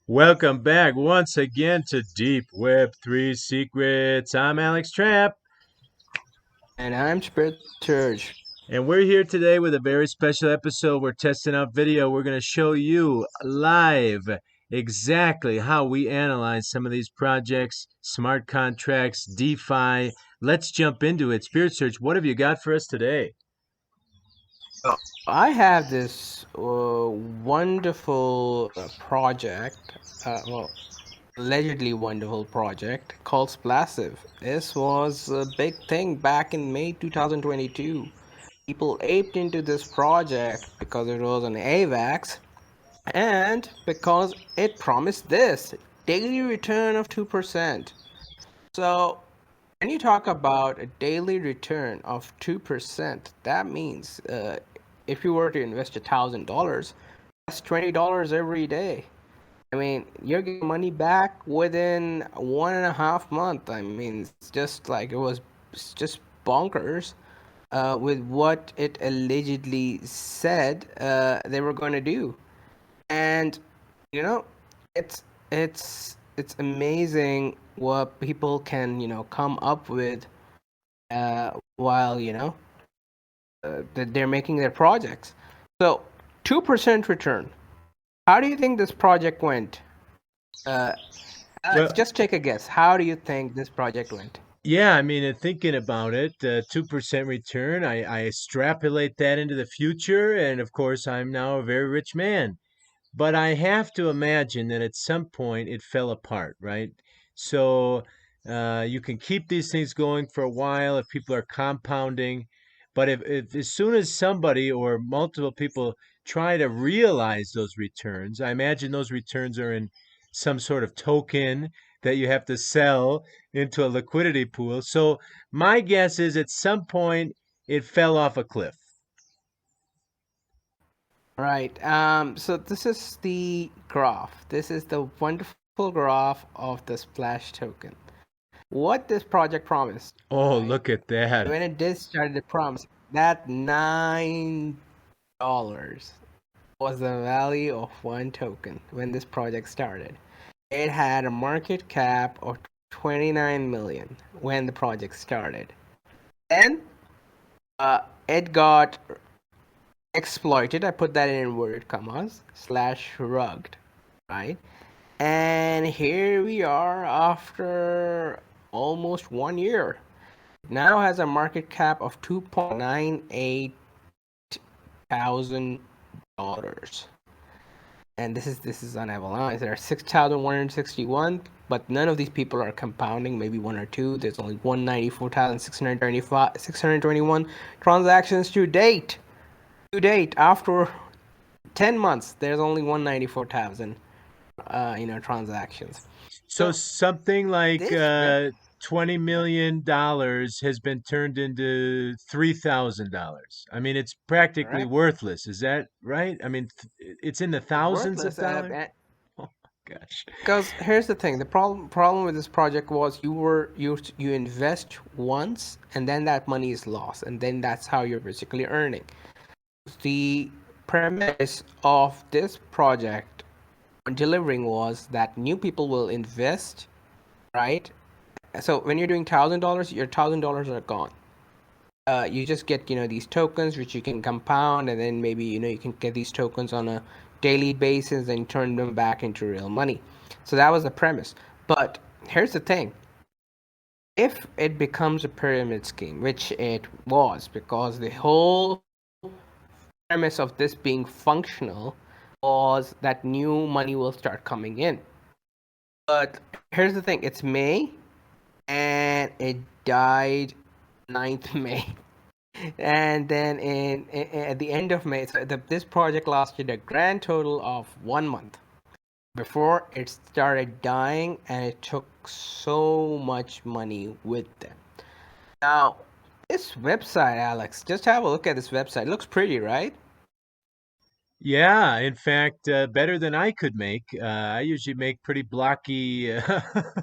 Welcome back once again to Deep Web3 Secrets. I'm Alex Trapp, And I'm Spirit Church. and we're here today with a very special episode. We're testing out video. We're going to show you live exactly how we analyze some of these projects, smart contracts, DeFi. Let's jump into it. Spirit Search, what have you got for us today? I have this wonderful project, allegedly wonderful project called Splassive. This was a big thing back in May 2022. People aped into this project because it was an AVAX and because it promised this daily return of 2%. So when you talk about a daily return of 2%, that means if you were to invest $1,000, that's $20 every day. I mean, you're getting money back within 1.5 months. I mean, it's just like it's just bonkers with what it allegedly said they were going to do. And you know, it's amazing what people can come up with while they're making their projects. So 2% return. How do you think this project went? Uh, Alex, Well, just take a guess. How do you think this project went? yeah, I mean, thinking about it, 2% return, I extrapolate that into the future, and of course, I'm now a very rich man. But I have to imagine that at some point it fell apart, right? So you can keep these things going for a while if people are compounding. But if as soon as somebody or multiple people try to realize those returns, I imagine those returns are in some sort of token that you have to sell into a liquidity pool. So my guess is at some point it fell off a cliff. Right. So this is the graph. This is the wonderful graph of the splash token. What this project promised, Oh, right? look at that. When it did start the promise, that $9 was the value of one token when this project started. It had a market cap of 29 million when the project started. Then it got exploited. I put that in inverted commas slash rugged, right? And here we are after almost 1 year. Now has a market cap of $2.98 thousand, and this is on Avalanche. There are 6,161, but none of these people are compounding. Maybe one or two. There's only 194,621 transactions to date. To date, after 10 months, there's only 194,000 transactions. So So something like this web $20 million has been turned into $3,000. I mean, it's practically correct worthless. Is that right? I mean, it's in the is thousands of worthless. dollars. Oh, gosh. Because here's the thing: the problem with this project was you invest once and then that money is lost, and then that's how you're basically earning. The premise of this project on delivering was that new people will invest, right? So when you're doing $1,000, your $1,000 are gone. You just get these tokens which you can compound, and then maybe you can get these tokens on a daily basis and turn them back into real money. So that was the premise. But here's the thing: if it becomes a pyramid scheme, which it was, because the whole premise of this being functional was that new money will start coming in. But here's the thing: it's May, and it died 9th May. And then at the end of May, so this project lasted a grand total of 1 month before it started dying, and it took so much money with them. Now, this website, Alex, just have a look at this website. It looks pretty, right? Yeah, in fact, better than I could make. I usually make pretty blocky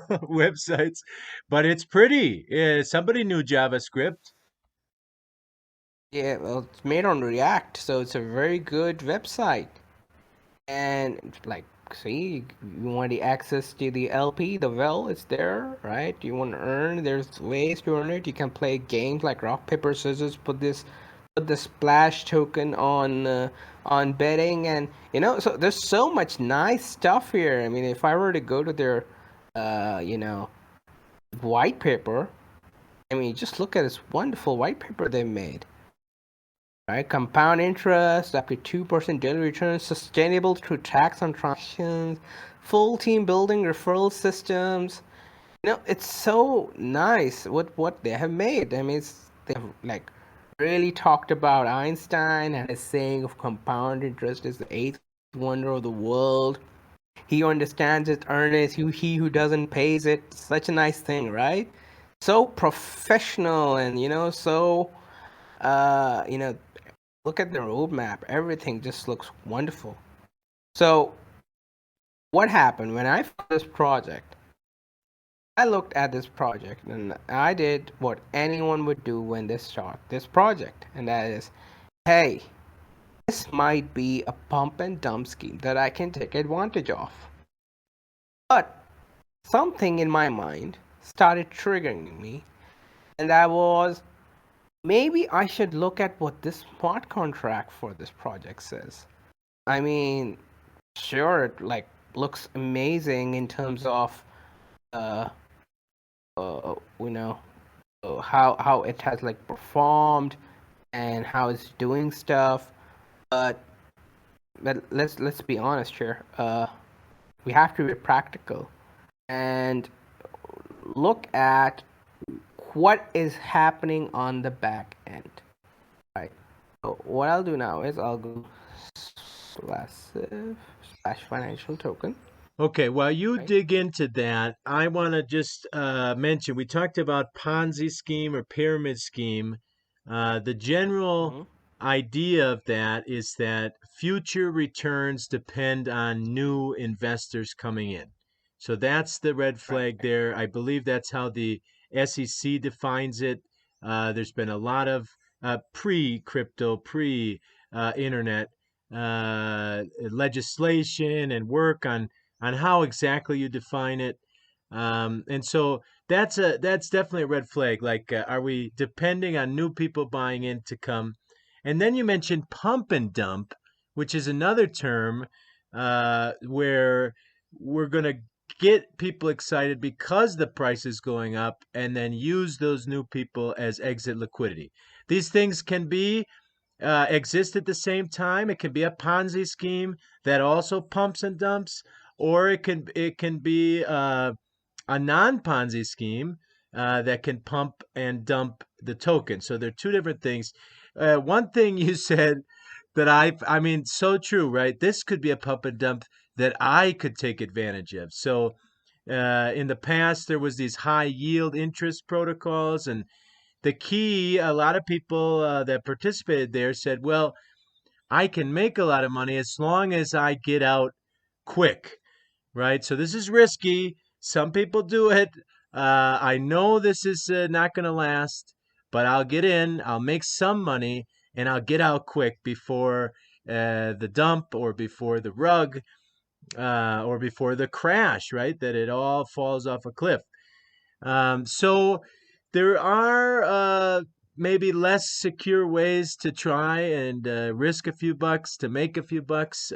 websites, but it's pretty. Somebody knew JavaScript. Yeah, well, it's made on React, so it's a very good website. And like See, you want the access to the LP, the well, it's there, right? You want to earn, there's ways to earn it. You can play games like rock, paper, scissors, put the splash token on betting, and so there's so much nice stuff here. I mean, if I were to go to their you know, white paper, I mean, just look at this wonderful white paper they made. Right, compound interest up to 2% daily return, sustainable through tax on transactions, full team building referral systems. It's so nice what they have made. I mean, they've like really talked about Einstein and his saying of compound interest is the eighth wonder of the world. He understands its earnest. He who doesn't pays it. Such a nice thing, right? So professional and so uh, you know, look at the roadmap. Everything just looks wonderful. So, what happened when I found this project? I looked at this project and I did what anyone would do when they start this project, and that is, hey, this might be a pump and dump scheme that I can take advantage of. But something in my mind started triggering me, and that was maybe I should look at what this smart contract for this project says. I mean, sure, it like looks amazing in terms of uh you know how it has like performed and how it's doing stuff, but let's be honest here. We have to be practical and look at what is happening on the back end, right? So what I'll do now is I'll go slash financial token, Okay, while you right? dig into that, I want to just mention we talked about Ponzi scheme or pyramid scheme. The general Mm-hmm. idea of that is that future returns depend on new investors coming in. So that's the red Right. flag there. I believe that's how the SEC defines it. There's been a lot of pre crypto, pre internet legislation and work on how exactly you define it. And so that's definitely a red flag. Like, are we depending on new people buying in to come? And then you mentioned pump and dump, which is another term where we're going to get people excited because the price is going up and then use those new people as exit liquidity. These things can be exist at the same time. It can be a Ponzi scheme that also pumps and dumps, or it can be a non Ponzi scheme that can pump and dump the token. So they're two different things. One thing you said that I mean, so true, right? This could be a pump and dump that I could take advantage of. So in the past, there was these high yield interest protocols, and the key, a lot of people that participated there said, well, I can make a lot of money as long as I get out quick, right? So this is risky. Some people do it. I know this is not going to last, but I'll get in, I'll make some money, and I'll get out quick before the dump or before the rug or before the crash, right? That it all falls off a cliff. So there are maybe less secure ways to try and risk a few bucks to make a few bucks.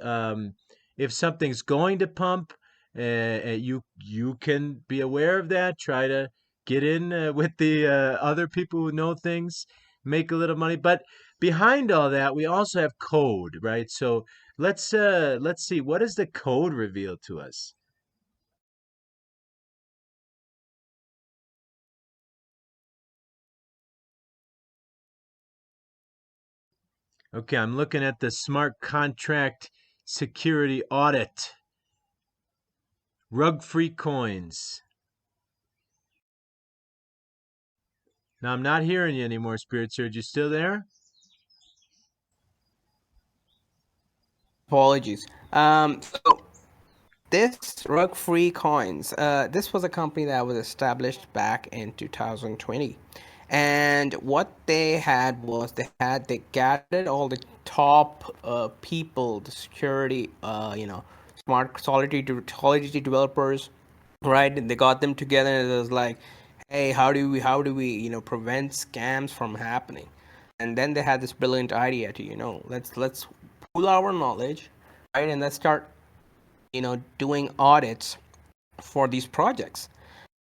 If something's going to pump, you can be aware of that. Try to get in with the other people who know things, make a little money. But behind all that, we also have code, right? So let's see, what does the code reveal to us? Okay, I'm looking at the smart contract security audit. Rug free coins. Now I'm not hearing you anymore, Spirit Surge. You still there? Apologies. So this Rug Free Coins, this was a company that was established back in 2020. And what they had was they gathered all the top people, the security, smart solidity developers, right? And they got them together, and it was like, hey, how do we prevent scams from happening? And then they had this brilliant idea to let's pool our knowledge, right? And let's start doing audits for these projects.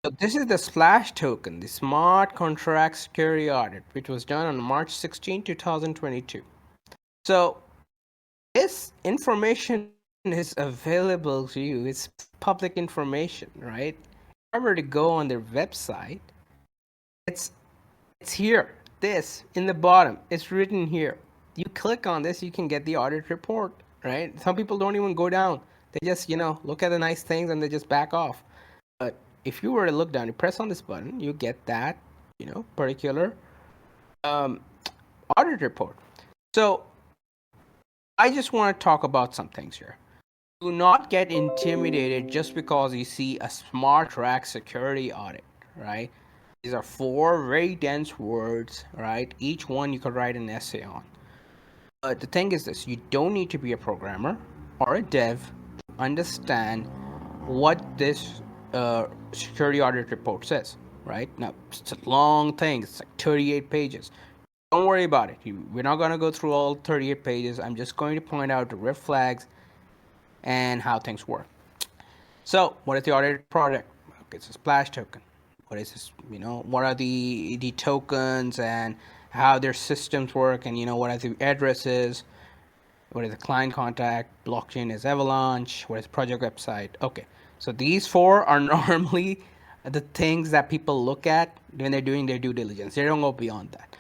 So this is the Splash token, the Smart Contract Security Audit, which was done on March 16, 2022. So this information is available to you. It's public information, right? If I were to go on their website, it's here. This in the bottom, it's written here. You click on this, you can get the audit report, right? Some people don't even go down. They just look at the nice things and they just back off. But if you were to look down, you press on this button, you get that particular audit report. So I just want to talk about some things here. Do not get intimidated just because you see a smart rack security audit, right? These are 4 very dense words, right? Each one you could write an essay on. But the thing is this, you don't need to be a programmer or a dev to understand what this security audit report says, right? Now, it's a long thing. It's like 38 pages. Don't worry about it. We're not going to go through all 38 pages. I'm just going to point out the red flags and how things work. So, what is the audit project? Okay, it's a Splash token. What is this? What are the tokens and how their systems work, and what are the addresses? What is the client contact? Blockchain is Avalanche. What is the project website? Okay, so these 4 are normally the things that people look at when they're doing their due diligence. They don't go beyond that.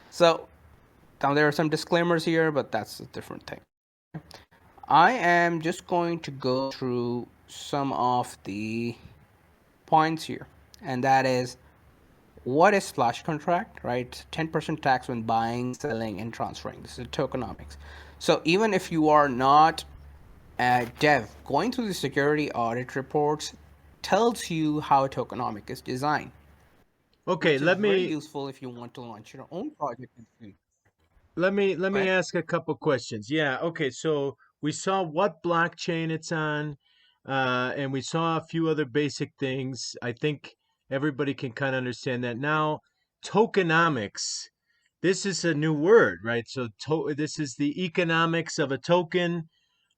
So now there are some disclaimers here, but that's a different thing. I am just going to go through some of the points here, and that is, what is Splash contract, right? 10% tax when buying, selling, and transferring. This is tokenomics. So even if you are not a dev, going through the security audit reports tells you how tokenomic is designed, Okay, which is let very me useful if you want to launch your own project in the future. let me Right? ask a couple questions. Yeah, okay, so we saw what blockchain it's on, and we saw a few other basic things. I think everybody can kind of understand that. Now, tokenomics, this is a new word, right? So this is the economics of a token.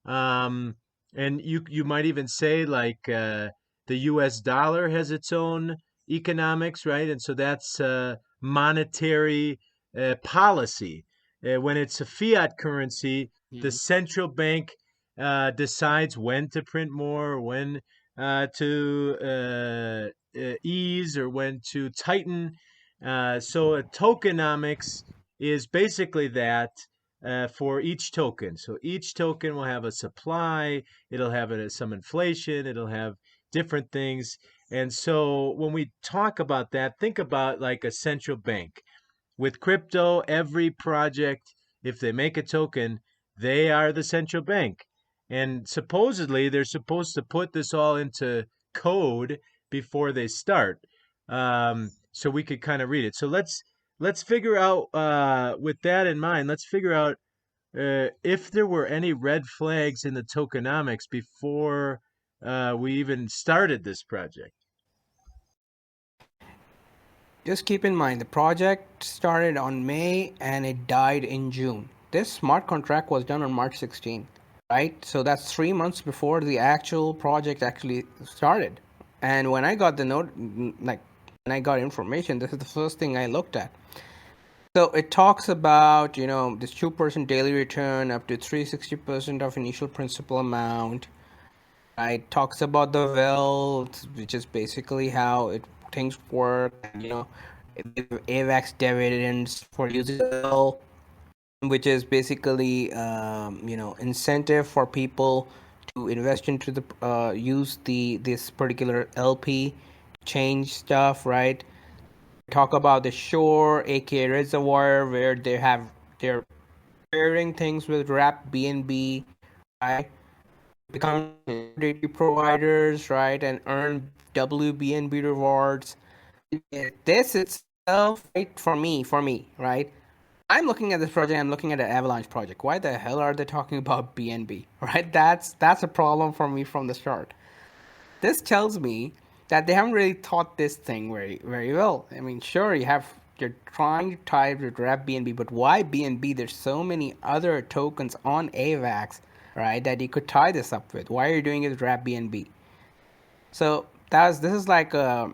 Um, and you might even say like the U.S. dollar has its own economics, right? And so that's monetary policy. When it's a fiat currency, the Mhm. central bank decides when to print more, when to ease, or when to tighten. So a tokenomics is basically that for each token. So each token will have a supply, it'll have some inflation, it'll have different things. And so when we talk about that, think about like a central bank. With crypto, every project, if they make a token, they are the central bank. And supposedly they're supposed to put this all into code before they start. So we could kind of read it. So let's figure out with that in mind, let's figure out if there were any red flags in the tokenomics before we even started this project. Just keep in mind, the project started on May and it died in June. This smart contract was done on March 16th, right? So that's 3 months before the actual project actually started. And when I got the note, like when I got information, this is the first thing I looked at. So it talks about, this 2% daily return up to 360% of initial principal amount. It talks about the wealth, which is basically how things work, and AVAX dividends for using the well, which is basically incentive for people to invest into the use this particular LP, change stuff, right? Talk about the shore, aka reservoir, where they're pairing things with wrap BNB, right? Become liquidity providers, right, and earn WBNB rewards. This itself, right, for me, right? I'm looking at this project. I'm looking at an Avalanche project. Why the hell are they talking about BNB? Right? That's a problem for me from the start. This tells me that they haven't really thought this thing very well. I mean, sure, you're trying to tie it to wrap BNB, but why BNB? There's so many other tokens on AVAX, right, that you could tie this up with. Why are you doing it with wrap BNB? So this is like a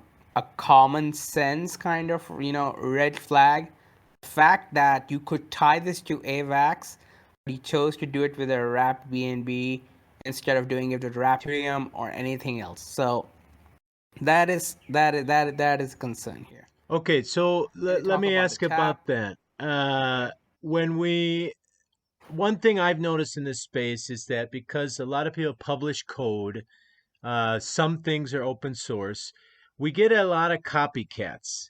common sense kind of red flag. The fact that you could tie this to AVAX, but you chose to do it with a wrapped BNB instead of doing it with wrapped Ethereum or anything else. So that is a concern here. Okay, so And they let talk me about the ask about cap. that. When we One thing I've noticed in this space is that because a lot of people publish code, some things are open source, we get a lot of copycats.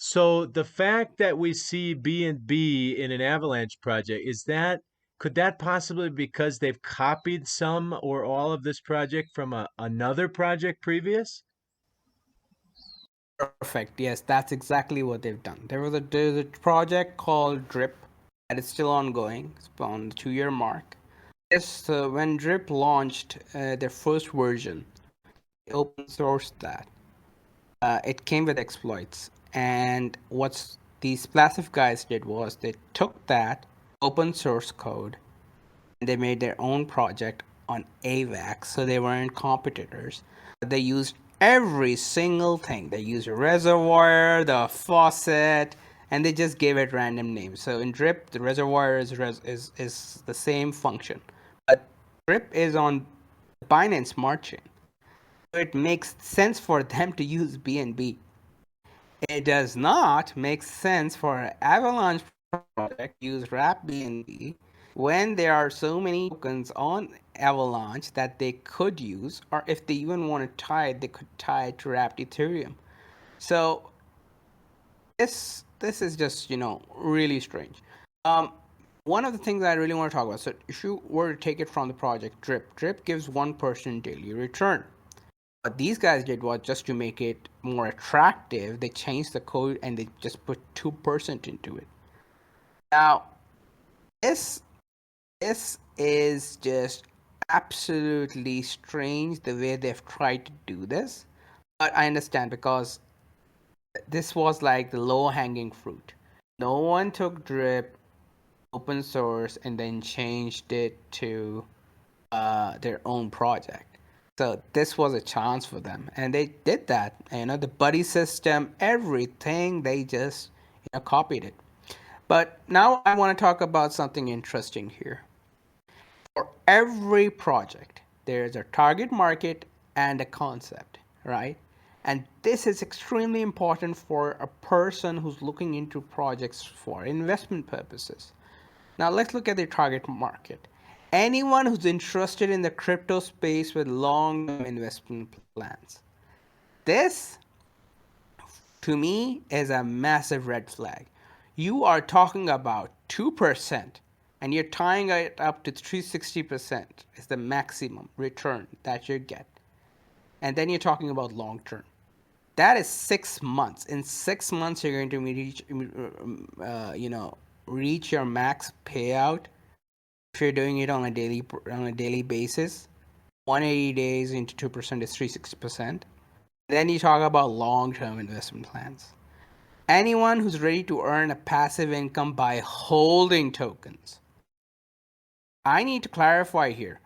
So the fact that we see B&B in an Avalanche project, could that possibly be because they've copied some or all of this project from another project previous? Perfect. Yes, that's exactly what they've done. There's a project called Drip that is still ongoing. It's on the 2 year mark. Yes, when Drip launched their first version, they open sourced that. It came with exploits, and what these Splassive guys did was they took that open source code and they made their own project on AVAX, so they weren't competitors. They used every single thing. They used a reservoir, the faucet, and they just gave it random names. So in Drip, the reservoir is the same function, but Drip is on Binance Smart Chain. So it makes sense for them to use BNB. It does not make sense for an Avalanche project to use wrap BNB when there are so many tokens on Avalanche that they could use, or if they even want to tie it, they could tie it to wrapped Ethereum. So this is just really strange. Um, One of the things I really want to talk about. So if you were to take it from the project Drip gives 1% daily return. What these guys did was just to make it more attractive, they changed the code and they just put 2% into it. Now, this this is just absolutely strange the way they've tried to do this. But I understand because this was like the low hanging fruit. No one took Drip open source and then changed it to their own project. So this was a chance for them, and they did that. The buddy system, everything, they just copied it. But now I want to talk about something interesting here. For every project, there's a target market and a concept, right? And this is extremely important for a person who's looking into projects for investment purposes. Now let's look at the target market. Anyone who's interested in the crypto space with long-term investment plans. This, to me, is a massive red flag. You are talking about 2% and you're tying it up to 360% is the maximum return that you get. And then you're talking about long term. That is 6 months. In 6 months, you're going to reach your max payout if you're doing it on a daily basis. 180 days into 2% is 360%. Then you talk about long-term investment plans. Anyone who's ready to earn a passive income by holding tokens. I need to clarify here.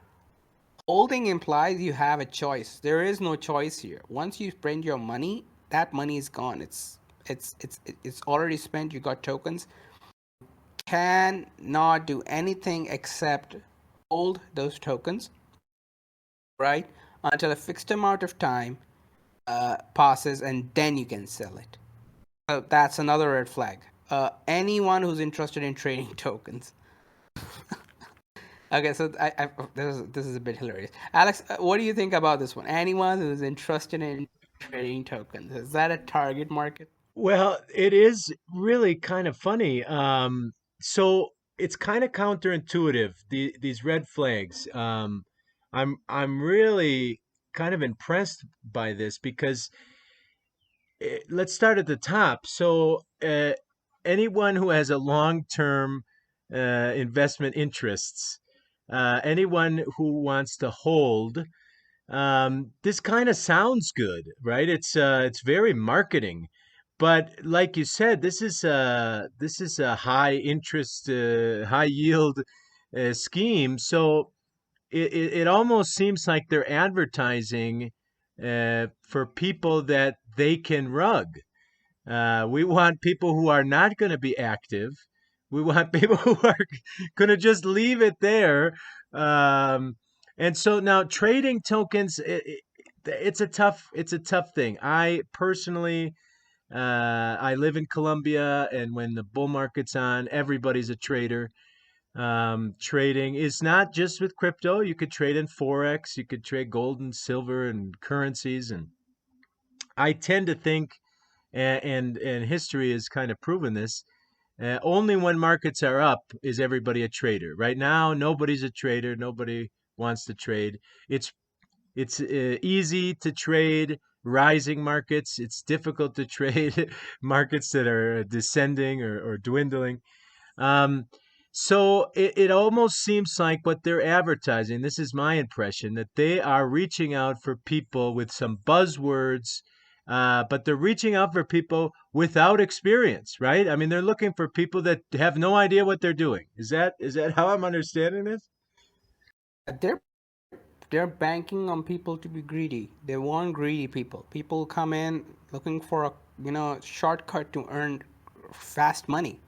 Holding implies you have a choice. There is no choice here. Once you spend your money, that money is gone. It's already spent. You got tokens. Cannot do anything except hold those tokens, right, until a fixed amount of time passes, and then you can sell it. So that's another red flag. Anyone who's interested in trading tokens. Okay, so this is a bit hilarious. Alex, what do you think about this one? Anyone who's interested in trading tokens, is that a target market? Well, it is really kind of funny. So it's kind of counterintuitive, these red flags. I'm really kind of impressed by this because let's start at the top. So anyone who has a long-term investment interests, anyone who wants to hold, this kind of sounds good, right? It's very marketing, but like you said, this is a high interest, high yield scheme. So it almost seems like they're advertising for people that they can rug. We want people who are not going to be active. We want people who are going to just leave it there. Um, and so now trading tokens, it's a tough thing. I personally, I live in Colombia, and when the bull market's on, everybody's a trader. Trading is not just with crypto. You could trade in forex. You could trade gold and silver and currencies. And I tend to think, and history has kind of proven this. Only when markets are up is everybody a trader. Right now, nobody's a trader. Nobody wants to trade. It's it's easy to trade rising markets. It's difficult to trade markets that are descending or dwindling. Um, so it almost seems like what they're advertising, this is my impression, that they are reaching out for people with some buzzwords, but they're reaching out for people without experience, right? I mean, they're looking for people that have no idea what they're doing. Is that how I'm understanding this? They're they're banking on people to be greedy. They want greedy people. People come in looking for a shortcut to earn fast money.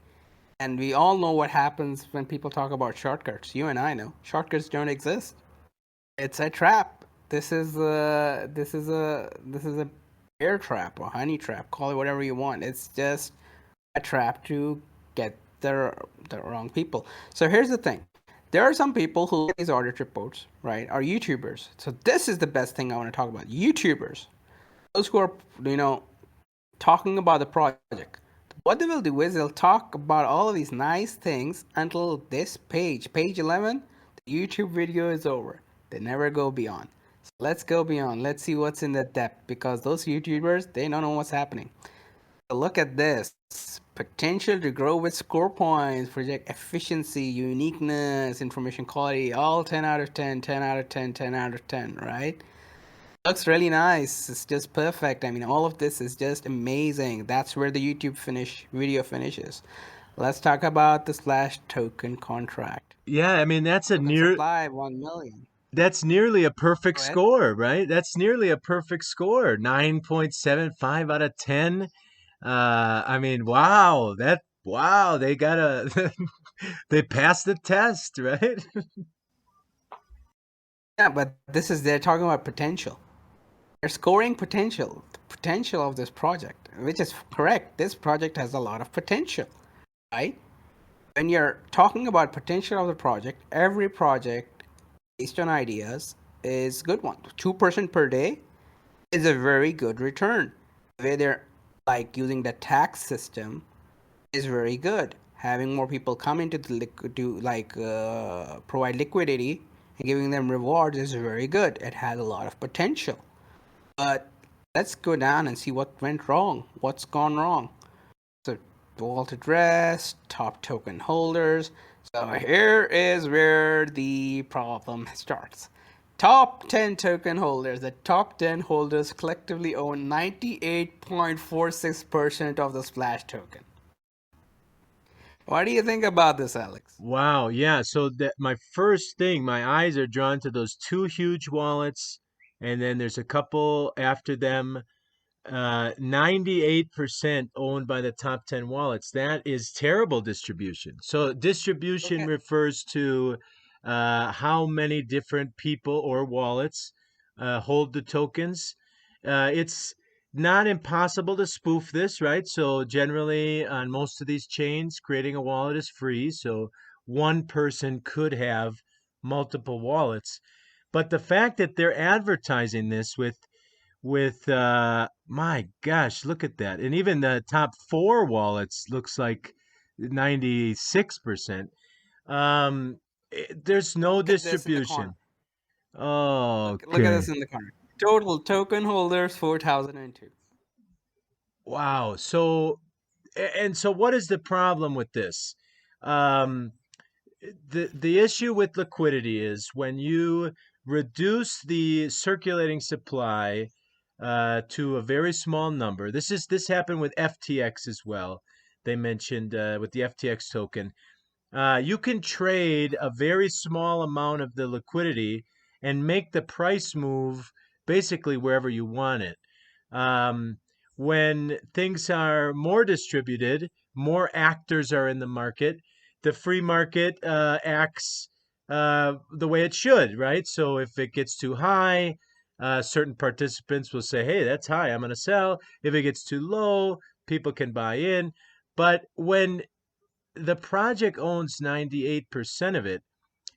And we all know what happens when people talk about shortcuts. You and I know shortcuts don't exist. It's a trap. This is a bear trap or honey trap. Call it whatever you want. It's just a trap to get the wrong people. So here's the thing. There are some people who look at these audit reports, right, are YouTubers. So this is the best thing I want to talk about. YouTubers. Those who are, you know, talking about the project. What they will do is they'll talk about all of these nice things until this page, page 11, the YouTube video is over. They never go beyond. So let's go beyond. Let's see what's in the depth because those YouTubers, they don't know what's happening. So look at this. Potential to grow with score points, project efficiency, uniqueness, information quality, all 10 out of 10, 10 out of 10, 10 out of 10, right? Looks really nice. It's just perfect. I mean, all of this is just amazing. That's where the YouTube video finishes. Let's talk about the Slash token contract. Yeah, I mean Token supply 1 million. that's nearly a perfect Go ahead. score, right? That's nearly a perfect score. 9.75 out of 10. I mean, wow, they got a they passed the test, right? Yeah, but they're talking about potential. They're scoring potential, the potential of this project, which is correct. This project has a lot of potential, right? When you're talking about potential of the project, every project based on ideas is a good one. 2% per day is a very good return. The way they're like using the tax system is very good. Having more people come into the provide liquidity and giving them rewards is very good. It has a lot of potential. But let's go down and see what went wrong. What's gone wrong? So vault address, top token holders. So here is where the problem starts. Top 10 token holders. The top 10 holders collectively own 98.46% of the Splash token. What do you think about this, Alex? Wow, yeah. So that my first thing, my eyes are drawn to those two huge wallets, and then there's a couple after them. 98% owned by the top 10 wallets. That is terrible distribution. So Look distribution at refers to how many different people or wallets hold the tokens. It's not impossible to spoof this, right? So generally on most of these chains, creating a wallet is free. So one person could have multiple wallets. But the fact that they're advertising this with my gosh, look at that. And even the top four wallets looks like 96%. There's no look at this in the corner. distribution. Look at Okay. this in the corner. Total token holders 4,002. Wow. So and so what is the problem with this? Um, the issue with liquidity is when you reduce the circulating supply to a very small number. This happened with FTX as well. They mentioned with the FTX token. You can trade a very small amount of the liquidity and make the price move basically wherever you want it. Um, when things are more distributed, more actors are in the market. The free market acts the way it should, right? So if it gets too high, certain participants will say, "Hey, that's high. I'm going to sell." If it gets too low, people can buy in. But when the project owns 98% of it,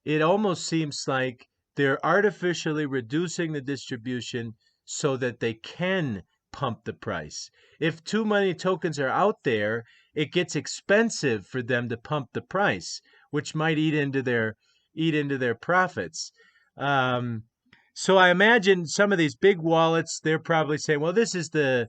it almost seems like they're artificially reducing the distribution so that they can pump the price. If too many tokens are out there, it gets expensive for them to pump the price, which might eat into their profits. Um, so I imagine some of these big wallets, they're probably saying, well, this is the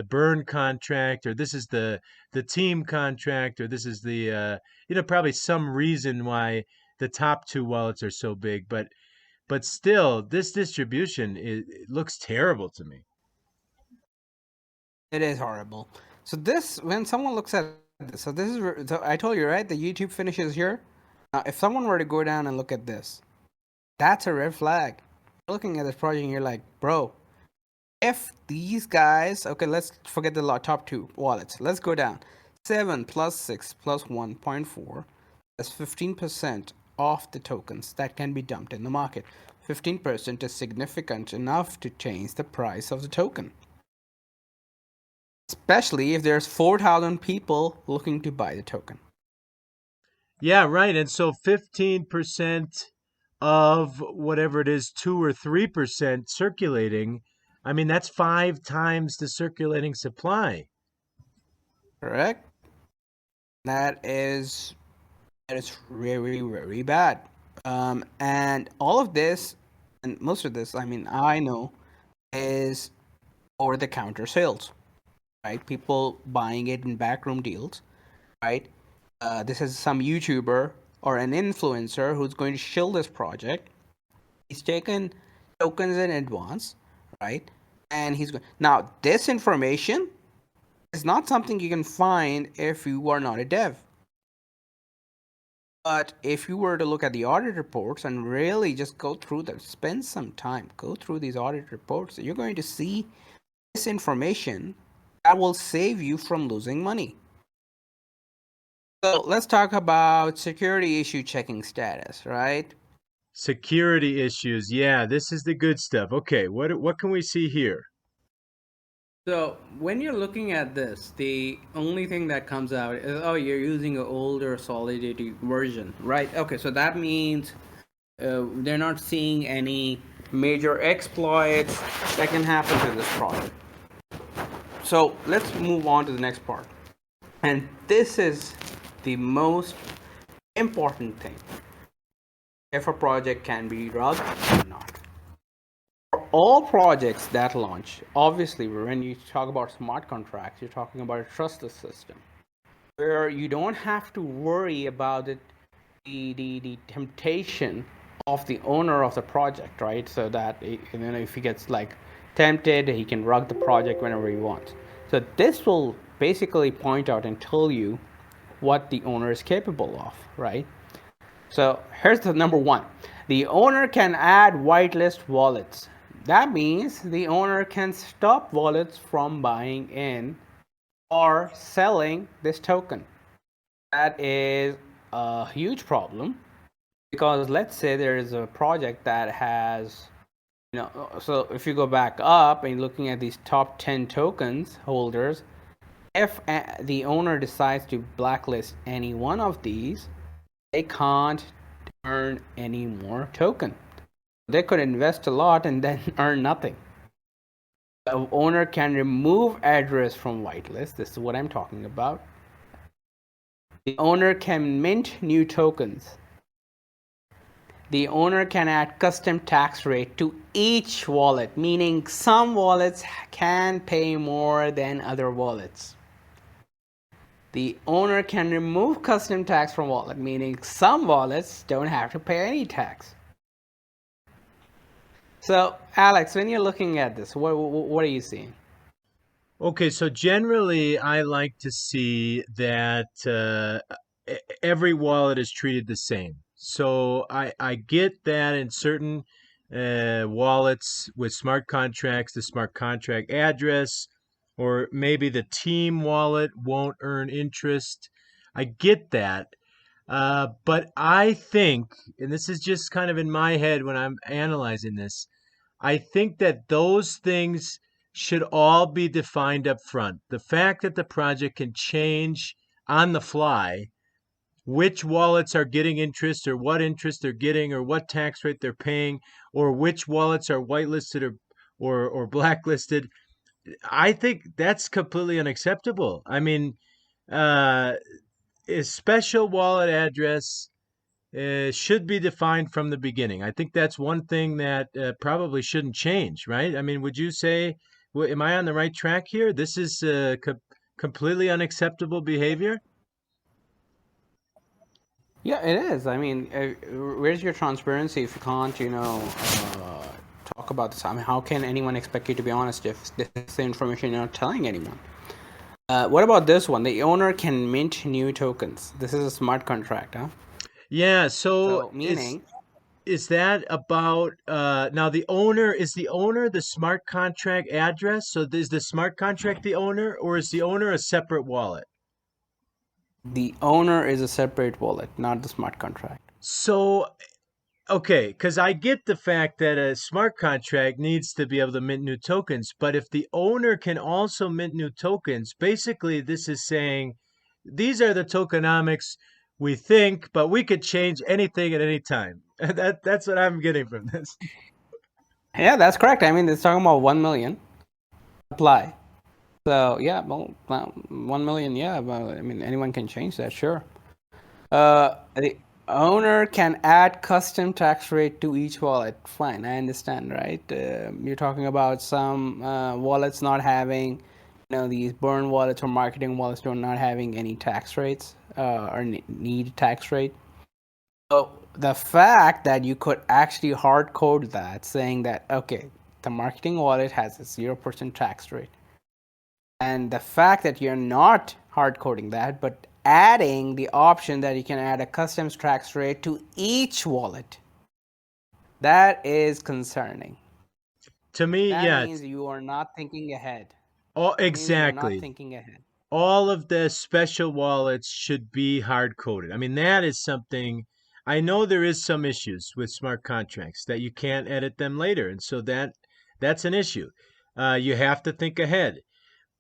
burn contract, or this is the team contract, or this is the probably some reason why the top two wallets are so big, but still, this distribution it looks terrible to me. It is horrible. So this, when someone looks at this, so this is, so I told you, right? The YouTube finishes here. Now, if someone were to go down and look at this, that's a red flag. You're looking at this project and you're like, bro, if these guys, okay, let's forget the top two wallets. Let's go down. 7 plus 6 plus 1.4, that's 15% of the tokens that can be dumped in the market. 15% is significant enough to change the price of the token, especially if there's 4,000 people looking to buy the token. Yeah, right. And so 15% of whatever it is, 2 or 3% circulating, I mean, that's 5 times the circulating supply. Correct? That is really, very bad. And all of this, and most of this, I mean, I know, is over the counter sales, right? People buying it in backroom deals, right? This is some YouTuber or an influencer who's going to shill this project. He's taken tokens in advance, right? And he's going, now this information is not something you can find if you are not a dev. But if you were to look at the audit reports and really just go through them, spend some time, go through these audit reports, you're going to see this information that will save you from losing money. So let's talk about security issue checking status, right? Security issues. Yeah, this is the good stuff. Okay, what can we see here? So when you're looking at this, the only thing that comes out is, oh, you're using an older Solidity version, right? Okay, so that means they're not seeing any major exploits that can happen to this project. So let's move on to the next part. And this is the most important thing. If a project can be rugged or not. All projects that launch, obviously, when you talk about smart contracts, you're talking about a trustless system where you don't have to worry about the temptation of the owner of the project, right? So that if he gets like tempted, he can rug the project whenever he wants. So this will basically point out and tell you what the owner is capable of, right? So here's the number one. The owner can add whitelist wallets. That means the owner can stop wallets from buying in or selling this token. That is a huge problem because let's say there is a project that has, so if you go back up and looking at these top 10 tokens holders, if the owner decides to blacklist any one of these, they can't earn any more token. They could invest a lot and then earn nothing. The owner can remove address from whitelist. This is what I'm talking about. The owner can mint new tokens. The owner can add custom tax rate to each wallet, meaning some wallets can pay more than other wallets. The owner can remove custom tax from wallet, meaning some wallets don't have to pay any tax. So, Alex, when you're looking at this, what are you seeing? Okay, so generally, I like to see that every wallet is treated the same. So I get that in certain wallets with smart contracts, the smart contract address, or maybe the team wallet won't earn interest. I get that. But I think, and this is just kind of in my head when I'm analyzing this, I think that those things should all be defined up front. The fact that the project can change on the fly which wallets are getting interest or what interest they're getting or what tax rate they're paying or which wallets are whitelisted or blacklisted. I think that's completely unacceptable. I mean, uh, a special wallet address should be defined from the beginning. I think that's one thing that probably shouldn't change, right? I mean, would you say, am I on the right track here? This is completely unacceptable behavior. Yeah, it is. I mean, where's your transparency if you can't, talk about this? I mean, how can anyone expect you to be honest if this is the information you're not telling anyone? What about this one? The owner can mint new tokens. This is a smart contract, huh? Yeah, so So, meaning is that about now the owner the smart contract address? So is the smart contract the owner or is the owner a separate wallet? the owner is a separate wallet, not the smart contract. So okay, because I get the fact that a smart contract needs to be able to mint new tokens, but if the owner can also mint new tokens, basically this is saying these are the tokenomics we think, but we could change anything at any time. That's what I'm getting from this. Yeah, that's correct. I mean, it's talking about 1 million apply. So, yeah, well, 1 million, yeah, well, I mean, anyone can change that, sure. The owner can add custom tax rate to each wallet. Fine, I understand, right? You're talking about some wallets not having, these burn wallets or marketing wallets do not having any tax rates or need tax rate. So the fact that you could actually hard code that, saying that okay, the marketing wallet has a 0% tax rate, and the fact that you're not hard coding that, but adding the option that you can add a custom tax rate to each wallet, that is concerning. To me, That yes. means you are not thinking ahead. Oh, That means you are not exactly. thinking ahead. All of the special wallets should be hard coded. I mean, that is something I know there is some issues with smart contracts that you can't edit them later. And so that's an issue. You have to think ahead.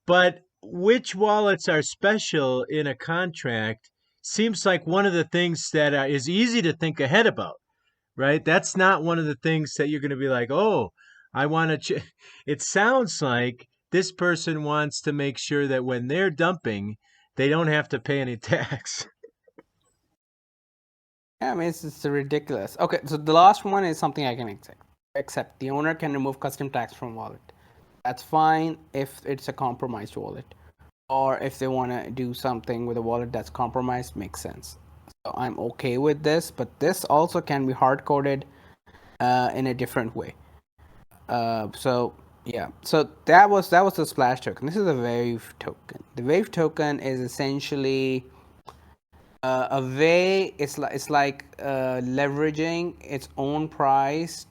But which wallets are special in a contract seems like one of the things that is easy to think ahead about, right? That's not one of the things that you're going to be like, oh, I want to. It sounds like this person wants to make sure that when they're dumping, they don't have to pay any tax. Yeah, I mean, it's ridiculous. Okay, so the last one is something I can accept. Accept the owner can remove custom tax from wallet. That's fine if it's a compromised wallet, or if they want to do something with a wallet that's compromised, makes sense. So I'm okay with this, but this also can be hard coded in a different way. So yeah, so that was the splash token. This is a wave token. The wave token is essentially a way. It's like leveraging its own price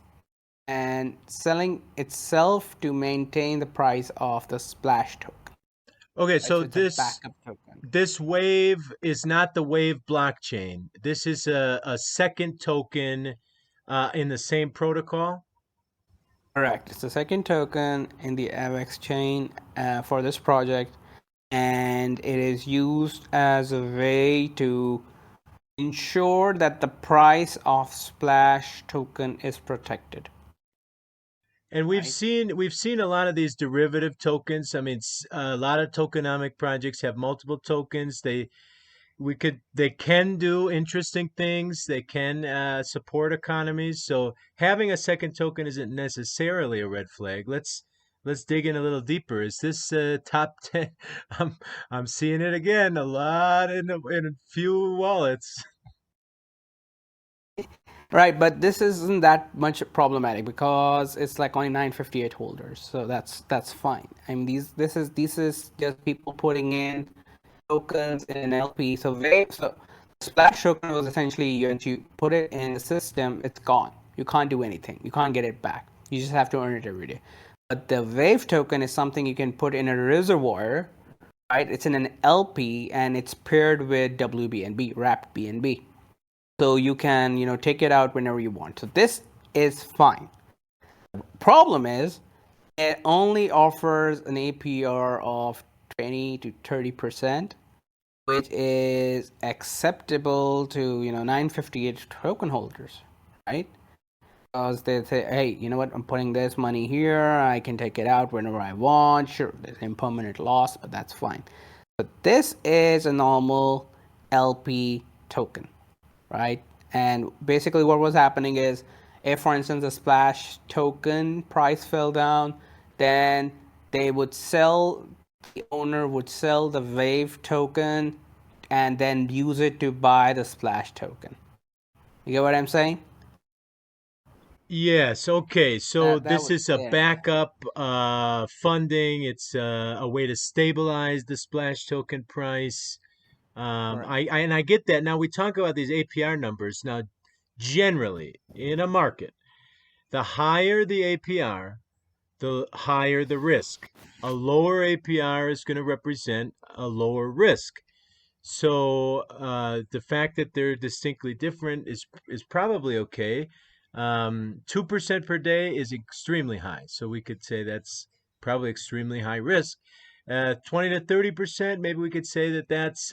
and selling itself to maintain the price of the splash token. Okay, Right, so so it's a this backup token. this wave is not the wave blockchain. This is a second token in the same protocol. Correct. It's the second token in the AVAX chain for this project, and it is used as a way to ensure that the price of Splash token is protected. And Right. we've seen a lot of these derivative tokens. I mean, a lot of tokenomic projects have multiple tokens. They can do interesting things. They can support economies. So having a second token isn't necessarily a red flag. let's dig in a little deeper. Is this top 10? I'm I'm seeing it again, a lot in a few wallets. Right, but this isn't that much problematic because it's like only 958 holders, so that's fine. I mean, this is just people putting in tokens in an LP. So Splash token was essentially once you put it in the system, it's gone. You can't do anything. You can't get it back. You just have to earn it every day. But the Wave token is something you can put in a reservoir, right? It's in an LP and it's paired with WBNB, wrapped BNB. So you can, take it out whenever you want. So this is fine. Problem is, it only offers an APR of 20 to 30%, which is acceptable to 958 token holders, right? Because they say, hey, you know what, I'm putting this money here, I can take it out whenever I want. Sure, there's impermanent loss, but that's fine. But this is a normal LP token, right? And basically what was happening is, if for instance the Splash token price fell down, then they would sell, the owner would sell the Wave token and then use it to buy the Splash token. You get what I'm saying? Yes, okay. So That this was, is a yeah, backup funding. It's a way to stabilize the splash token price. correct. And I get that. Now we talk about these APR numbers. Now, generally in a market, the higher the APR, the higher the risk. A lower APR is going to represent a lower risk. So the fact that they're distinctly different is probably okay. 2% per day is extremely high, so we could say that's probably extremely high risk. 20 to 30%, maybe we could say that that's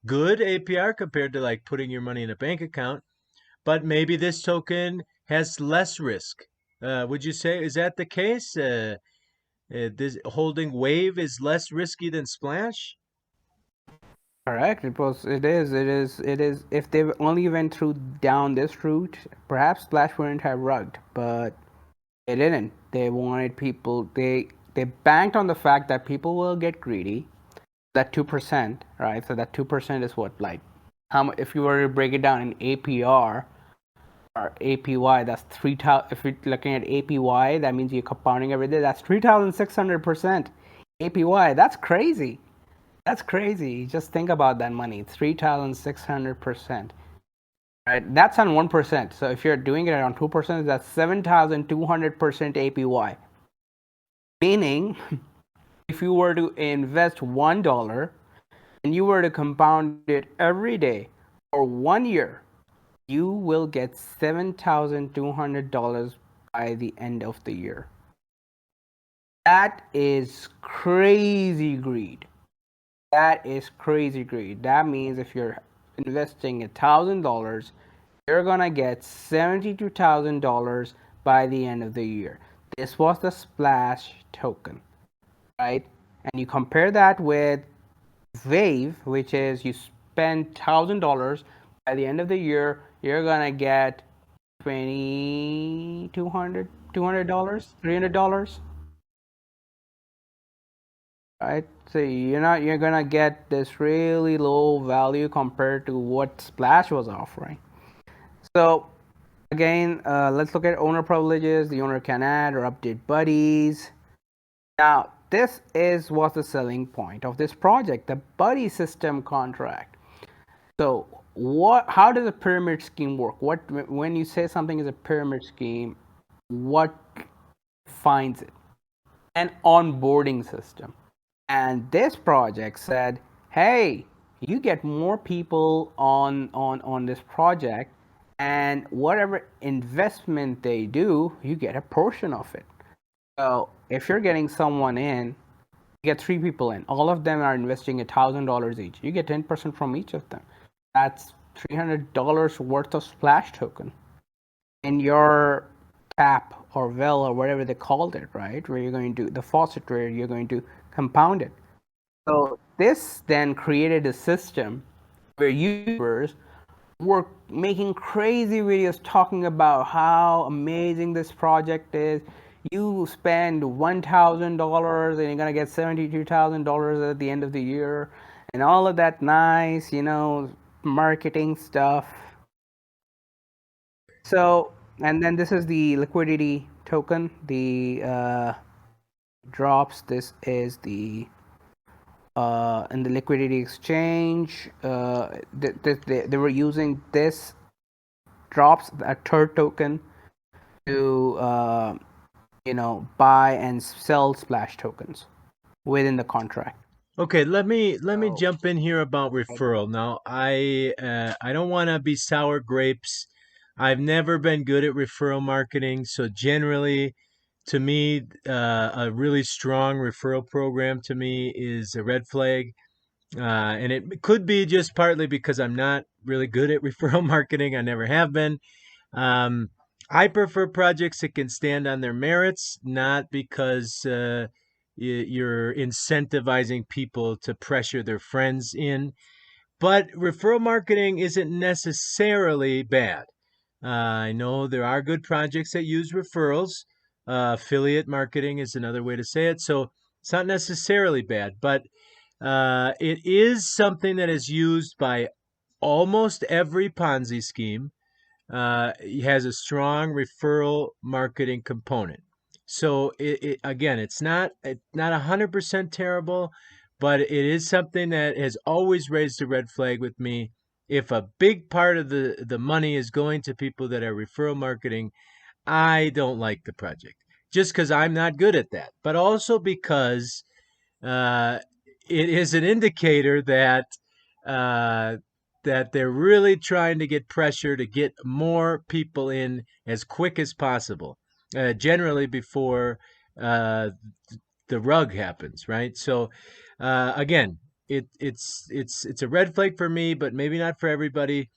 good APR compared to like putting your money in a bank account. But maybe this token has less risk. Would you say is that the case? This holding Wave is less risky than Splash? Correct. It is. If they only went through down this route, perhaps Splash wouldn't have rugged, but they didn't. They wanted people. They banked on the fact that people will get greedy. That 2%, right? So that 2% is what, like, if you were to break it down in APR or APY, that's 3,000. If you're looking at APY, that means you're compounding every day. That's 3,600% APY. That's crazy. That's crazy. Just think about that money. 3,600%. Right? That's on 1%. So if you're doing it on 2%, that's 7,200% APY. Meaning, if you were to invest $1 and you were to compound it every day for 1 year, you will get $7,200 by the end of the year. That is crazy greed. That is crazy greed. That means if you're investing $1,000, you're gonna get $72,000 by the end of the year. This was the Splash token, right? And you compare that with Wave, which is you spend $1,000, by the end of the year, you're gonna get 2,200, $200, $300, right? So you're gonna get this really low value compared to what Splash was offering. So again, let's look at owner privileges. The owner can add or update buddies. Now, this is what's the selling point of this project, the buddy system contract. So how does a pyramid scheme work? When you say something is a pyramid scheme, what defines it? An onboarding system. And this project said, hey, you get more people on this project, and whatever investment they do, you get a portion of it. So if you're getting someone in, you get 3 people in, all of them are investing $1,000 each, you get 10% from each of them. That's $300 worth of Splash token in your tap or well or whatever they called it, right? Where you're going to the faucet, where you're going to compound it. So this then created a system where users were making crazy videos talking about how amazing this project is. you spend $1,000 and you're gonna get $72,000 at the end of the year, and all of that nice, marketing stuff. So, and then this is the liquidity token, the drops. This is the in the liquidity exchange. They were using this drops, a third token, to buy and sell splash tokens within the contract. Okay, let me So jump in here about referral. Now, I don't want to be sour grapes. I've never been good at referral marketing, so generally, to me, a really strong referral program to me is a red flag. And it could be just partly because I'm not really good at referral marketing. I never have been. Um, I prefer projects that can stand on their merits, not because you're incentivizing people to pressure their friends in. But referral marketing isn't necessarily bad. I know there are good projects that use referrals. Affiliate marketing is another way to say it. So it's not necessarily bad, but it is something that is used by almost every Ponzi scheme. It has a strong referral marketing component. So again, it's not 100% terrible, but it is something that has always raised a red flag with me. If a big part of the money is going to people that are referral marketing, I don't like the project just because I'm not good at that, but also because uh, it is an indicator uh, that they're really trying to get pressure to get more people in as quick as possible, generally before uh, the rug happens, right? So again, it's a red flag for me, but maybe not for everybody.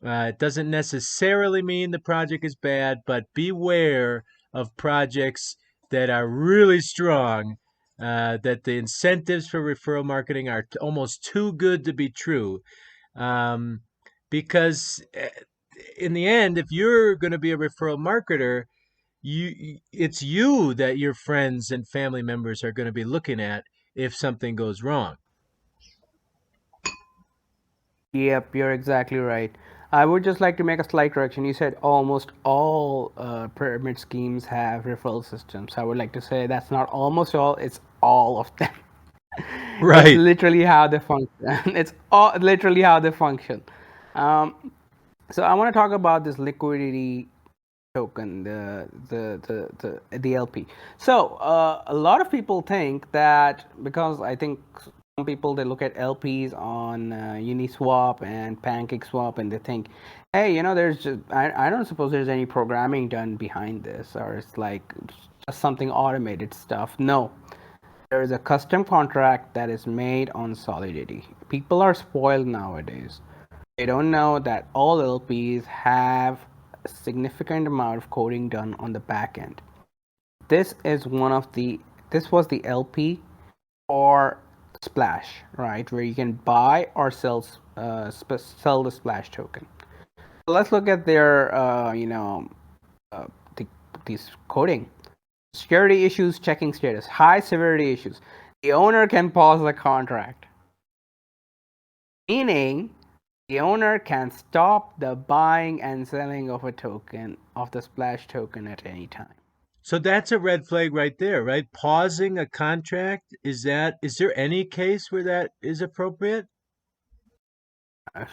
It doesn't necessarily mean the project is bad, but beware of projects that are really strong, that the incentives for referral marketing are almost too good to be true. Um, because in the end, if you're going to be a referral marketer, it's you that your friends and family members are going to be looking at if something goes wrong. yep, you're exactly right. I would just like to make a slight correction. You said almost all pyramid schemes have referral systems. I would like to say that's not almost all, it's all of them. It's Right. literally how they function. It's all literally how they function. Um, so I want to talk about this liquidity token, the LP. So a lot of people think that, because I think some people, they look at LPs on Uniswap and PancakeSwap and they think, hey, there's just, I don't suppose there's any programming done behind this, or it's like just something automated stuff. No, there is a custom contract that is made on Solidity. People are spoiled nowadays. They don't know that all LPs have a significant amount of coding done on the back end. This is this was the LP or Splash, right, where you can buy or sell the Splash token. Let's look at their uh, the, these coding. Security issues, checking status, high severity issues. The owner can pause the contract, meaning the owner can stop the buying and selling of a token, of the Splash token, at any time. So that's a red flag right there, right? Pausing a contract, is there any case where that is appropriate?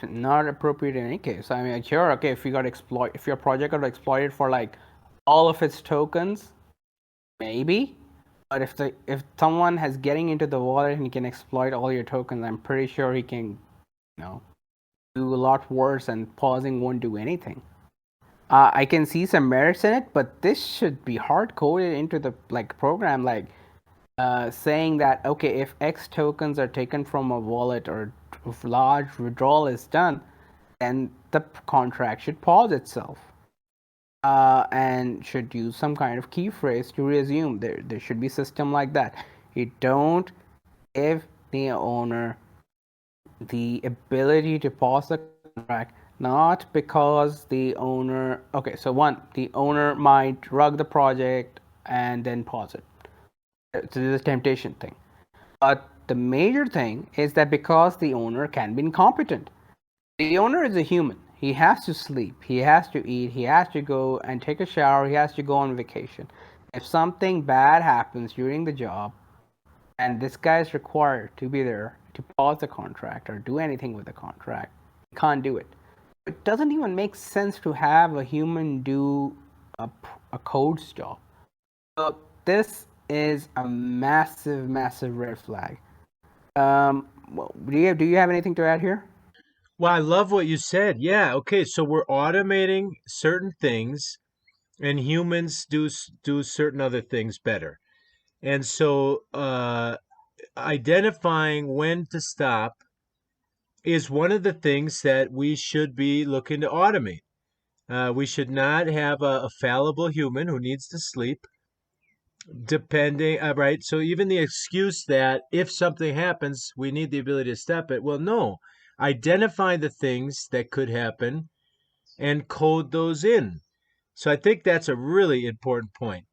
Not appropriate in any case. I mean, sure, okay, if your project got exploited for like all of its tokens, maybe. But if someone has getting into the wallet and he can exploit all your tokens, I'm pretty sure he can, do a lot worse, and pausing won't do anything. I can see some merits in it, but this should be hard coded into the like program, like saying that, okay, if X tokens are taken from a wallet, or if large withdrawal is done, then the contract should pause itself, and should use some kind of key phrase to resume. There should be a system like that. You don't give the owner the ability to pause the contract, not because the owner, okay, so one, the owner might rug the project, and then pause it. So this is a temptation thing. But the major thing is that because the owner can be incompetent, the owner is a human. He has to sleep, he has to eat, he has to go and take a shower, he has to go on vacation. If something bad happens during the job and this guy is required to be there to pause the contract or do anything with the contract, he can't do it. It doesn't even make sense to have a human do a code's job. So this is a massive, massive red flag. Well, do you have anything to add here? Well, I love what you said. Yeah. Okay. So we're automating certain things, and humans do certain other things better. And so, identifying when to stop is one of the things that we should be looking to automate. We should not have a fallible human who needs to sleep, depending, right? So, even the excuse that if something happens, we need the ability to stop it. Well, no. Identify the things that could happen and code those in. So I think that's a really important point.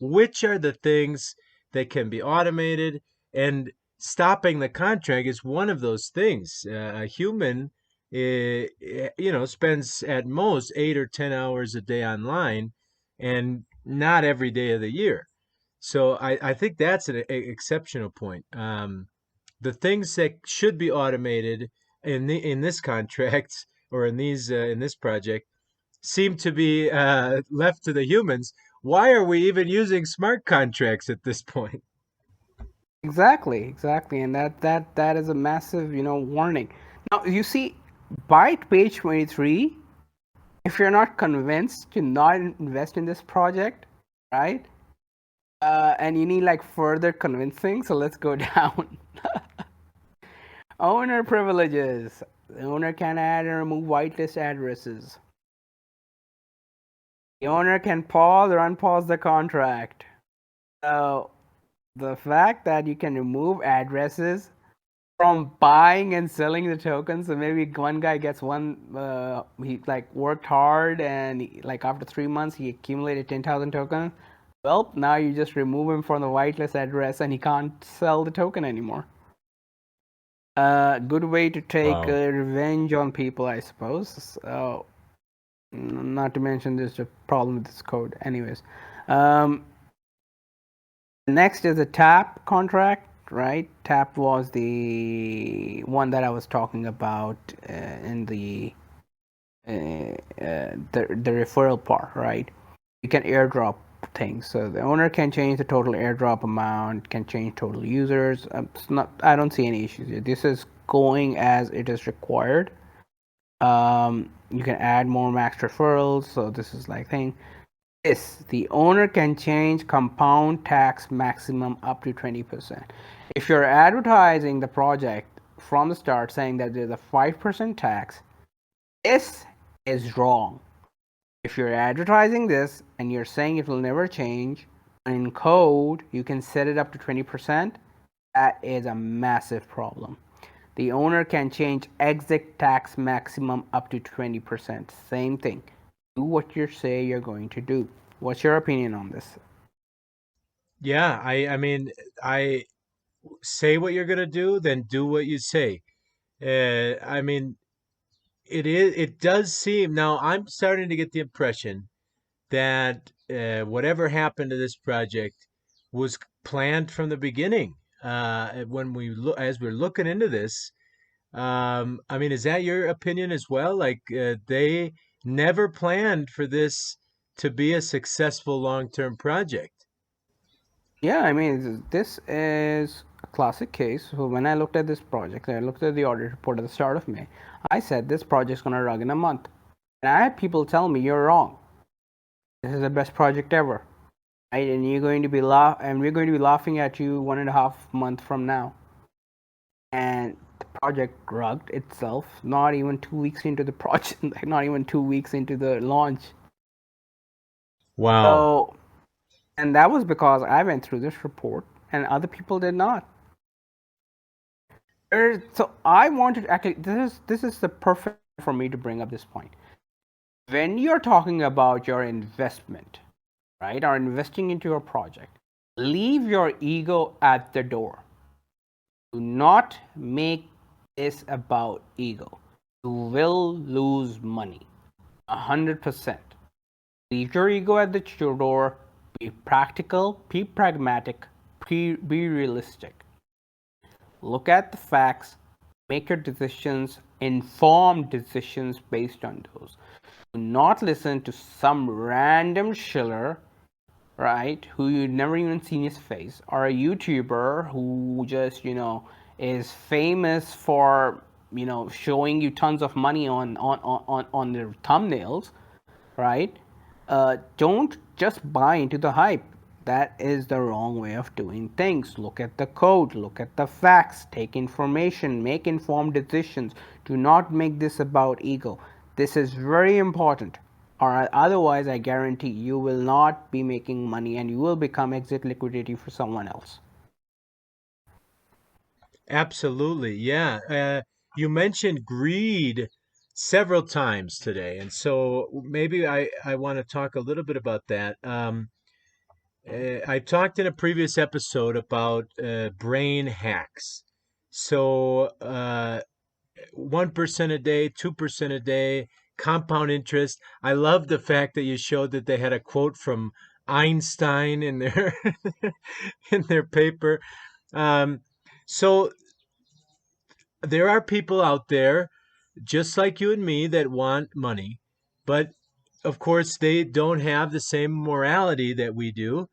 Which are the things that can be automated? And stopping the contract is one of those things. A human, spends at most 8 or 10 hours a day online, and not every day of the year. So I think that's an exceptional point. The things that should be automated in this contract or in this project seem to be left to the humans. Why are we even using smart contracts at this point? Exactly, exactly, and that is a massive, warning. Now you see, by page 23, if you're not convinced to not invest in this project, right? And you need like further convincing, so let's go down. Owner privileges. The owner can add and remove whitelist addresses. The owner can pause or unpause the contract. So the fact that you can remove addresses from buying and selling the tokens, so maybe one guy gets one, he like worked hard and like after 3 months he accumulated 10,000 tokens. Well, now you just remove him from the whitelist address and he can't sell the token anymore. Good way to take Wow. revenge on people, I suppose. So, not to mention there's a problem with this code. Anyways, um, next is a tap contract, right? Tap was the one that I was talking about in the referral part, right? You can airdrop things, so the owner can change the total airdrop amount, can change total users. It's not, I don't see any issues here. This is going as it is required. You can add more max referrals, so this is like thing. Yes, the owner can change compound tax maximum up to 20%. If you're advertising the project from the start saying that there's a 5% tax, this is wrong. If you're advertising this and you're saying it will never change, in code you can set it up to 20%, that is a massive problem. The owner can change exit tax maximum up to 20%. Same thing. Do what you say you're going to do. What's your opinion on this? Yeah, I mean, I say what you're gonna do, then do what you say. I mean, it does seem now. I'm starting to get the impression that whatever happened to this project was planned from the beginning. When we look, as we're looking into this, I mean, is that your opinion as well? Like, they never planned for this to be a successful long-term project. Yeah, I mean, this is a classic case. So when I looked at this project, I looked at the audit report at the start of May. I said this project's going to run in a month. And I had people tell me, you're wrong. This is the best project ever. Right? And you're going to be and we're going to be laughing at you 1.5 months from now. And the project rugged itself not even 2 weeks into the project, not even 2 weeks into the launch. Wow. So, and that was because I went through this report and other people did not. So I wanted actually this is the perfect for me to bring up this point. When you're talking about your investment, right, are investing into your project, leave your ego at the door. Do not make this about ego. You will lose money. 100%. Leave your ego at the door. Be practical, be pragmatic, be realistic. Look at the facts, make your decisions, informed decisions based on those. Do not listen to some random shiller, right, who you've never even seen his face, or a YouTuber who just, is famous for, showing you tons of money on their thumbnails, right? Don't just buy into the hype. That is the wrong way of doing things. Look at the code, look at the facts, take information, make informed decisions. Do not make this about ego. This is very important. Or otherwise, I guarantee you will not be making money and you will become exit liquidity for someone else. Absolutely. Yeah. You mentioned greed several times today. And so maybe I want to talk a little bit about that. I talked in a previous episode about brain hacks. So 1% a day, 2% a day, compound interest. I love the fact that you showed that they had a quote from Einstein in their in their paper. Um, so there are people out there just like you and me that want money, but of course they don't have the same morality that we do.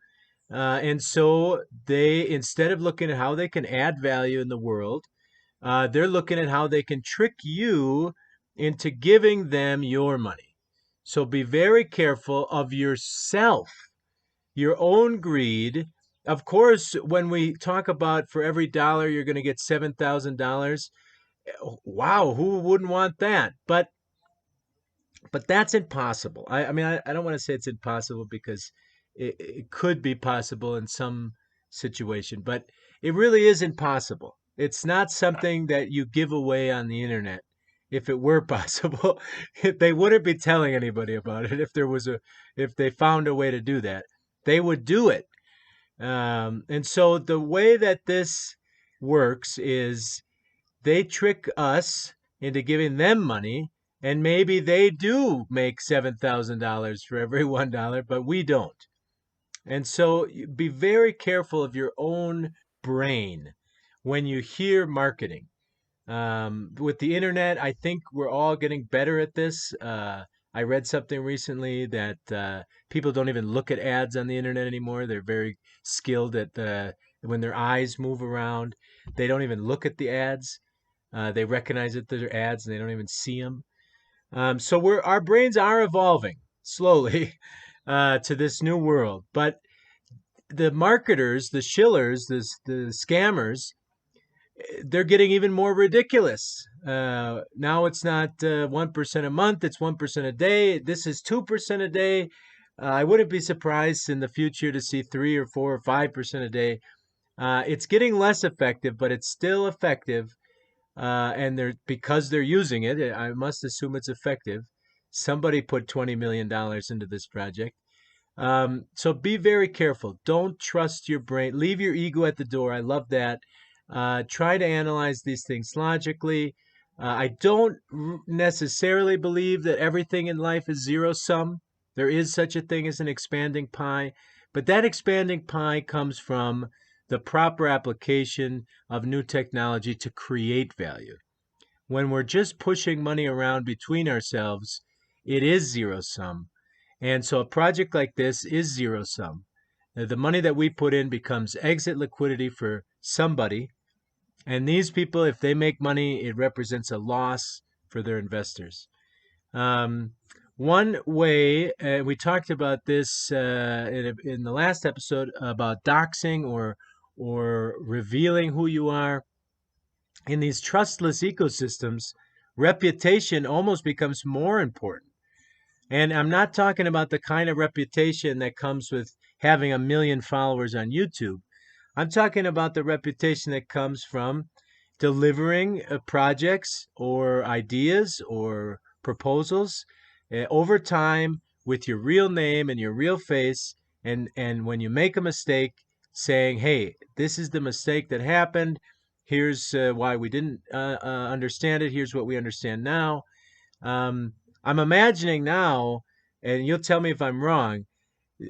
And so they, instead of looking at how they can add value in the world, they're looking at how they can trick you into giving them your money. So be very careful of yourself, your own greed. Of course, when we talk about for every dollar you're going to get $7,000, wow, who wouldn't want that? But that's impossible. I mean, I don't want to say it's impossible because it could be possible in some situation, but it really is impossible. It's not something that you give away on the internet. If it were possible, they wouldn't be telling anybody about it. If they found a way to do that, they would do it. And so the way that this works is they trick us into giving them money, and maybe they do make $7,000 for every $1, but we don't. And so be very careful of your own brain when you hear marketing. With the internet, I think we're all getting better at this. I read something recently that people don't even look at ads on the internet anymore. They're very skilled at when their eyes move around, they don't even look at the ads. They recognize that they're ads and they don't even see them. So our brains are evolving slowly to this new world. But the marketers, the shillers, the scammers, they're getting even more ridiculous. Now it's not 1% a month; it's 1% a day. This is 2% a day. I wouldn't be surprised in the future to see 3 or 4 or 5% a day. It's getting less effective, but it's still effective, and they're because they're using it. I must assume it's effective. Somebody put $20 million into this project. So be very careful. Don't trust your brain. Leave your ego at the door. I love that. Try to analyze these things logically. I don't necessarily believe that everything in life is zero sum. There is such a thing as an expanding pie, but that expanding pie comes from the proper application of new technology to create value. When we're just pushing money around between ourselves, it is zero sum. And so a project like this is zero sum. The money that we put in becomes exit liquidity for somebody. And these people, if they make money, it represents a loss for their investors. Um, One way, we talked about this in the last episode about doxing or revealing who you are. In these trustless ecosystems, reputation almost becomes more important. And I'm not talking about the kind of reputation that comes with having 1 million followers on YouTube. I'm talking about the reputation that comes from delivering projects or ideas or proposals over time with your real name and your real face And when you make a mistake, saying, "Hey, this is the mistake that happened. Here's why we didn't understand it. Here's what we understand now." Um, I'm imagining now, and you'll tell me if I'm wrong.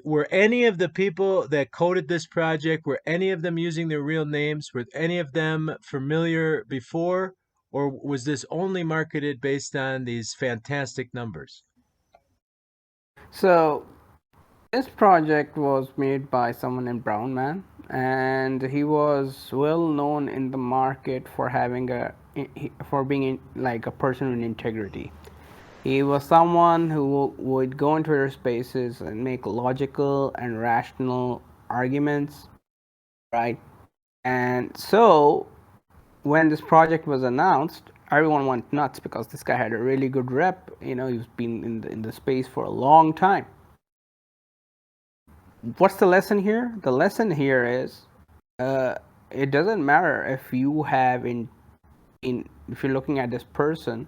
Were any of the people that coded this project, were any of them using their real names? Were any of them familiar before? Or was this only marketed based on these fantastic numbers? So this project was made by someone in Brown Man, and he was well known in the market for having for being like a person with integrity. He was someone who would go into Twitter spaces and make logical and rational arguments, right? And so when this project was announced, everyone went nuts because this guy had a really good rep. You know, he's been in the space for a long time. What's the lesson here? The lesson here is uh, it doesn't matter if you have in if you're looking at this person,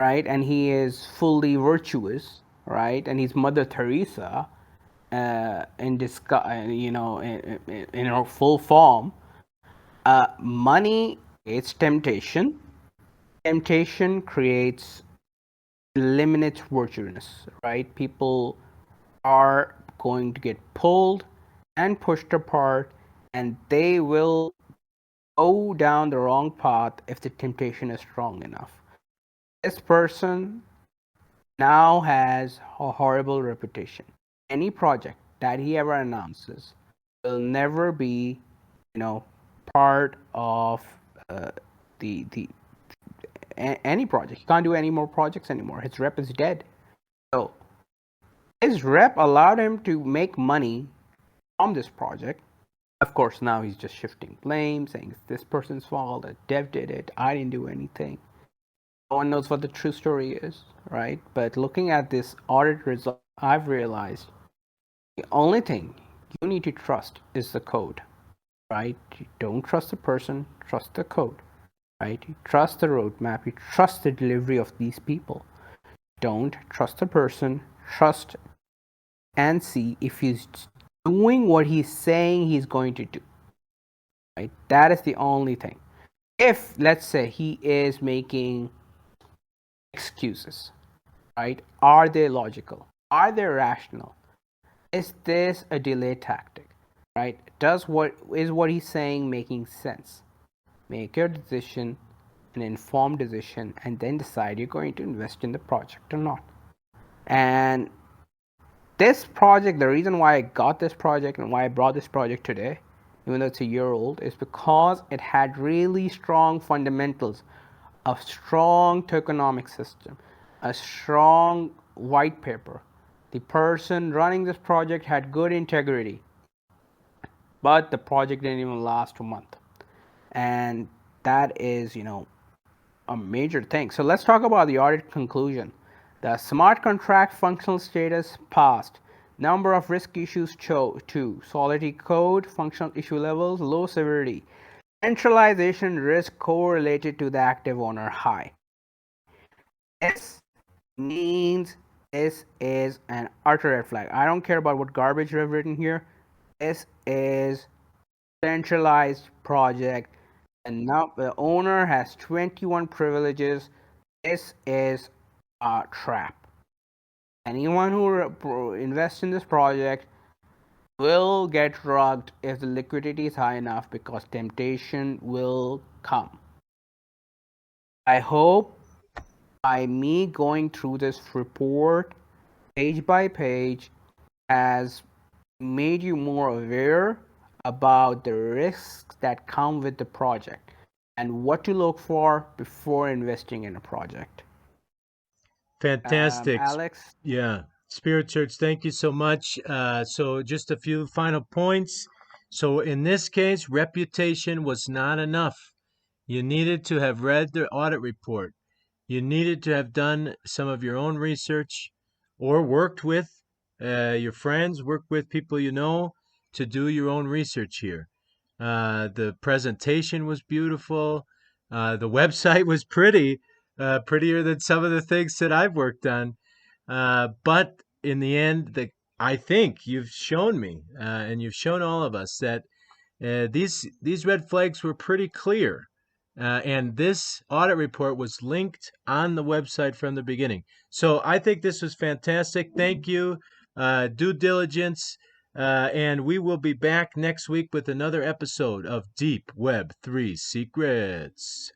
right, and he is fully virtuous, right, and he's Mother Teresa in disguise, in her full form. Money creates temptation. Temptation creates eliminates virtuousness, right? People are going to get pulled and pushed apart, and they will go down the wrong path if the temptation is strong enough. This person now has a horrible reputation. Any project that he ever announces will never be, you know, part of uh, the any project. He can't do any more projects anymore. His rep is dead. So his rep allowed him to make money from this project. Of course, now he's just shifting blame, saying it's this person's fault, that Dev did it, I didn't do anything. No one knows what the true story is, right? But looking at this audit result, I've realized the only thing you need to trust is the code, right? You don't trust the person, trust the code, right? You trust the roadmap, you trust the delivery of these people. Don't trust the person, trust and see if he's doing what he's saying he's going to do, right? That is the only thing. If, let's say, he is making excuses, right? Are they logical? Are they rational? Is this a delay tactic, right? Does what he's saying making sense? Make your decision, an informed decision, and then decide you're going to invest in the project or not. And this project, the reason why I got this project and why I brought this project today, even though it's a year old, is because it had really strong fundamentals, a strong tokenomic system, a strong white paper. The person running this project had good integrity, but the project didn't even last a month. And that is, a major thing. So let's talk about the audit conclusion. The smart contract functional status passed. Number of risk issues 2. Solidity code, functional issue levels, low severity. Centralization risk correlated to the active owner high. This means this is an utter red flag. I don't care about what garbage you've written here. This is centralized project, and now the owner has 21 privileges. This is a trap. Anyone who invests in this project will get drugged if the liquidity is high enough, because temptation will come. I hope by me going through this report page by page has made you more aware about the risks that come with the project and what to look for before investing in a project. Fantastic. Alex, Yeah. Spirit Church, thank you so much. So, just a few final points. So, in this case, reputation was not enough. You needed to have read the audit report. You needed to have done some of your own research or worked with your friends, worked with people you know to do your own research here. The presentation was beautiful. The website was pretty, prettier than some of the things that I've worked on. But in the end, I think you've shown me, and you've shown all of us that these red flags were pretty clear, and this audit report was linked on the website from the beginning. So I think this was fantastic. Thank you, due diligence, and we will be back next week with another episode of Deep Web 3 Secrets.